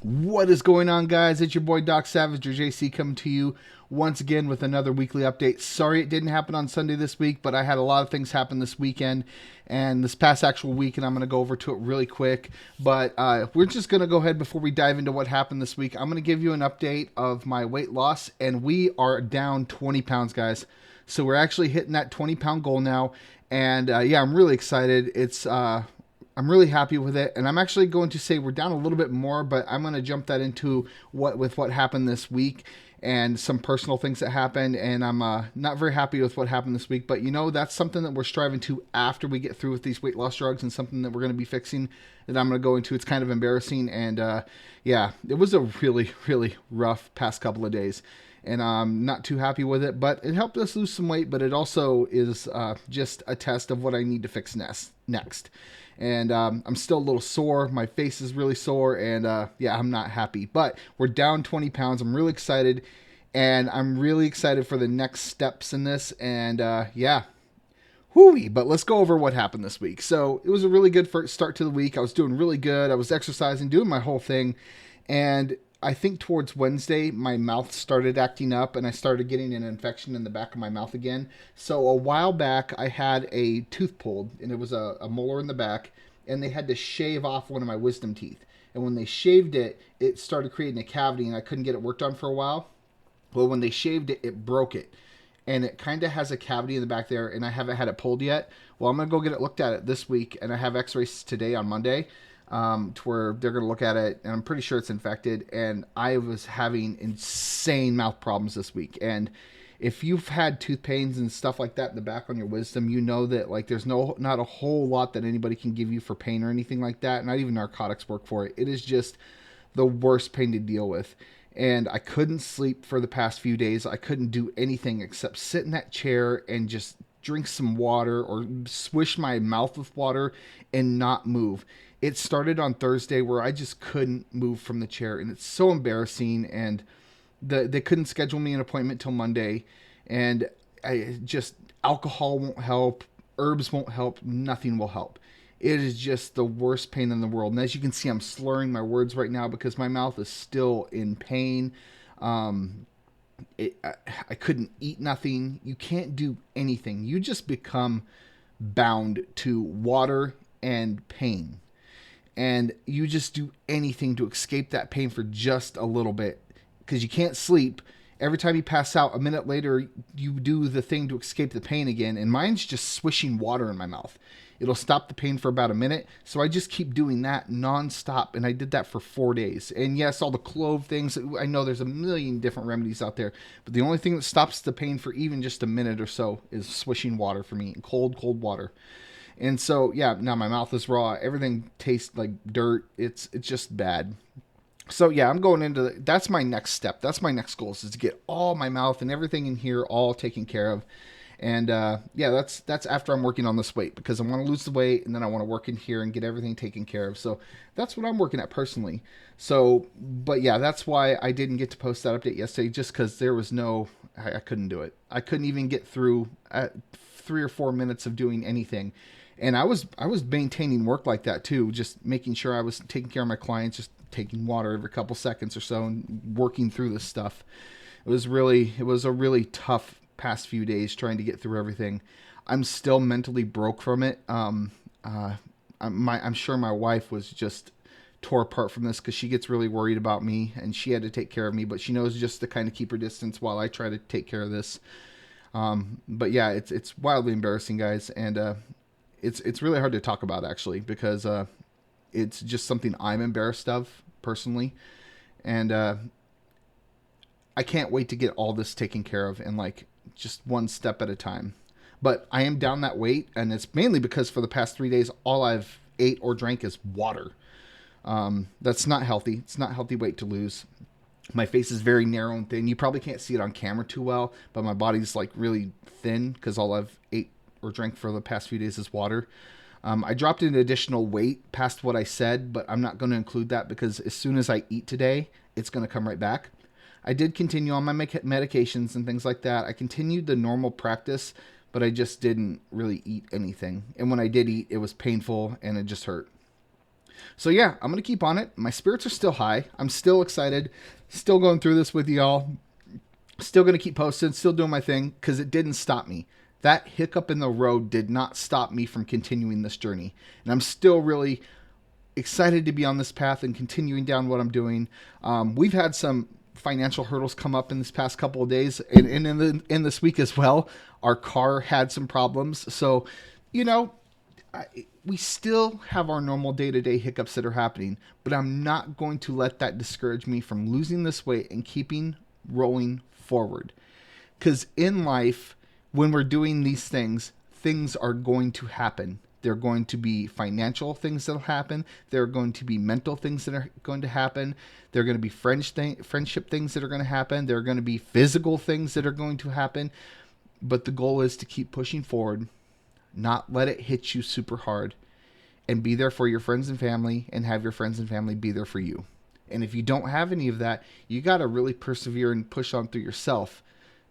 What is going on, guys? It's your boy Doc Savage or JC coming to you once again with another weekly update. Sorry it didn't happen on Sunday this week, but I had a lot of things happen this weekend and this past actual week, and I'm going to go over to it really quick. But we're just going to go ahead before we dive into what happened this week. I'm going to give you an update of my weight loss, and we are down 20 pounds, guys. So we're actually hitting that 20-pound goal now, and yeah, I'm really excited. I'm really happy with it, and I'm actually going to say we're down a little bit more, but I'm going to jump that into what happened this week and some personal things that happened, and I'm not very happy with what happened this week, but that's something that we're striving to after we get through with these weight loss drugs, and something that we're going to be fixing that I'm going to go into. It's kind of embarrassing, and yeah, it was a really, really rough past couple of days, and I'm not too happy with it, but it helped us lose some weight, but it also is just a test of what I need to fix next. And I'm still a little sore. My face is really sore, and yeah, I'm not happy. But we're down 20 pounds. I'm really excited, and I'm really excited for the next steps in this. And yeah, whoo. But let's go over what happened this week. So it was a really good first start to the week. I was doing really good. I was exercising, doing my whole thing, and I think towards Wednesday, my mouth started acting up and I started getting an infection in the back of my mouth again. So a while back, I had a tooth pulled, and it was a molar in the back, and they had to shave off one of my wisdom teeth. And when they shaved it, it started creating a cavity, and I couldn't get it worked on for a while. Well, when they shaved it, it broke it. And it kind of has a cavity in the back there, and I haven't had it pulled yet. Well, I'm going to go get it looked at it this week, and I have x-rays today on Monday, to where they're going to look at it, and I'm pretty sure it's infected. And I was having insane mouth problems this week. And if you've had tooth pains and stuff like that in the back on your wisdom, you know that like there's not a whole lot that anybody can give you for pain or anything like that. Not even narcotics work for it. It is just the worst pain to deal with. And I couldn't sleep for the past few days. I couldn't do anything except sit in that chair and just drink some water or swish my mouth with water and not move. It started on Thursday where I just couldn't move from the chair, and it's so embarrassing. And they couldn't schedule me an appointment till Monday, and I just alcohol won't help, herbs won't help, nothing will help. It is just the worst pain in the world. And as you can see, I'm slurring my words right now because my mouth is still in pain. Um, I couldn't eat nothing. You can't do anything. You just become bound to water and pain. And you just do anything to escape that pain for just a little bit because you can't sleep. Every time you pass out, a minute later, you do the thing to escape the pain again. And mine's just swishing water in my mouth. It'll stop the pain for about a minute. So I just keep doing that nonstop. And I did that for 4 days. And yes, all the clove things. I know there's a million different remedies out there. But the only thing that stops the pain for even just a minute or so is swishing water for me. Cold, cold water. And so, yeah, now my mouth is raw. Everything tastes like dirt. It's just bad. So yeah, I'm going into that's my next step. That's my next goal is to get all my mouth and everything in here all taken care of. And yeah, that's after I'm working on this weight because I want to lose the weight and then I want to work in here and get everything taken care of. So that's what I'm working at personally. So, but yeah, that's why I didn't get to post that update yesterday, just because there was I couldn't do it. I couldn't even get through 3 or 4 minutes of doing anything. And I was maintaining work like that too, just making sure I was taking care of my clients, just taking water every couple seconds or so and working through this stuff. It was a really tough past few days trying to get through everything. I'm still mentally broke from it. I'm sure my wife was just tore apart from this because she gets really worried about me and she had to take care of me, but she knows just to kind of keep her distance while I try to take care of this. But yeah, it's wildly embarrassing, guys, and it's really hard to talk about actually because it's just something I'm embarrassed of personally, and I can't wait to get all this taken care of and like just one step at a time. But I am down that weight, and it's mainly because for the past 3 days, all I've ate or drank is water. That's not healthy. It's not healthy weight to lose. My face is very narrow and thin. You probably can't see it on camera too well, but my body's like really thin because all I've ate or drank for the past few days is water. I dropped an additional weight past what I said, but I'm not going to include that because as soon as I eat today, it's going to come right back. I did continue on my medications and things like that. I continued the normal practice, but I just didn't really eat anything. And when I did eat, it was painful and it just hurt. So yeah, I'm going to keep on it. My spirits are still high. I'm still excited. Still going through this with y'all. Still going to keep posting. Still doing my thing because it didn't stop me. That hiccup in the road did not stop me from continuing this journey. And I'm still really excited to be on this path and continuing down what I'm doing. We've had some financial hurdles come up in this past couple of days and in this week as well. Our car had some problems. So, you know, we still have our normal day-to-day hiccups that are happening, but I'm not going to let that discourage me from losing this weight and keeping rolling forward. Because in life, when we're doing these things, things are going to happen. There are going to be financial things that will happen. There are going to be mental things that are going to happen. There are going to be friendship things that are going to happen. There are going to be physical things that are going to happen. But the goal is to keep pushing forward, not let it hit you super hard, and be there for your friends and family, and have your friends and family be there for you. And if you don't have any of that, you got to really persevere and push on through yourself.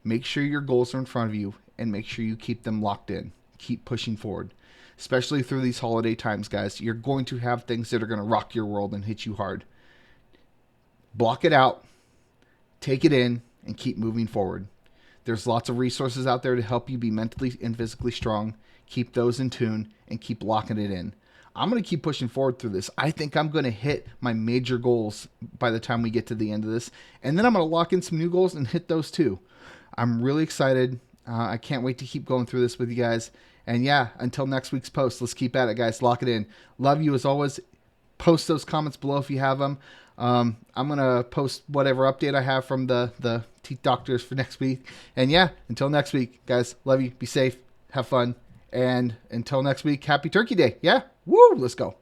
Make sure your goals are in front of you, and make sure you keep them locked in. Keep pushing forward. Especially through these holiday times, guys. You're going to have things that are going to rock your world and hit you hard. Block it out, take it in, and keep moving forward. There's lots of resources out there to help you be mentally and physically strong. Keep those in tune and keep locking it in. I'm going to keep pushing forward through this. I think I'm going to hit my major goals by the time we get to the end of this. And then I'm going to lock in some new goals and hit those too. I'm really excited. I can't wait to keep going through this with you guys. And yeah, until next week's post, let's keep at it, guys. Lock it in. Love you as always. Post those comments below if you have them. I'm going to post whatever update I have from the teeth doctors for next week. And yeah, until next week, guys, love you. Be safe. Have fun. And until next week, happy Turkey Day. Yeah? Woo! Let's go.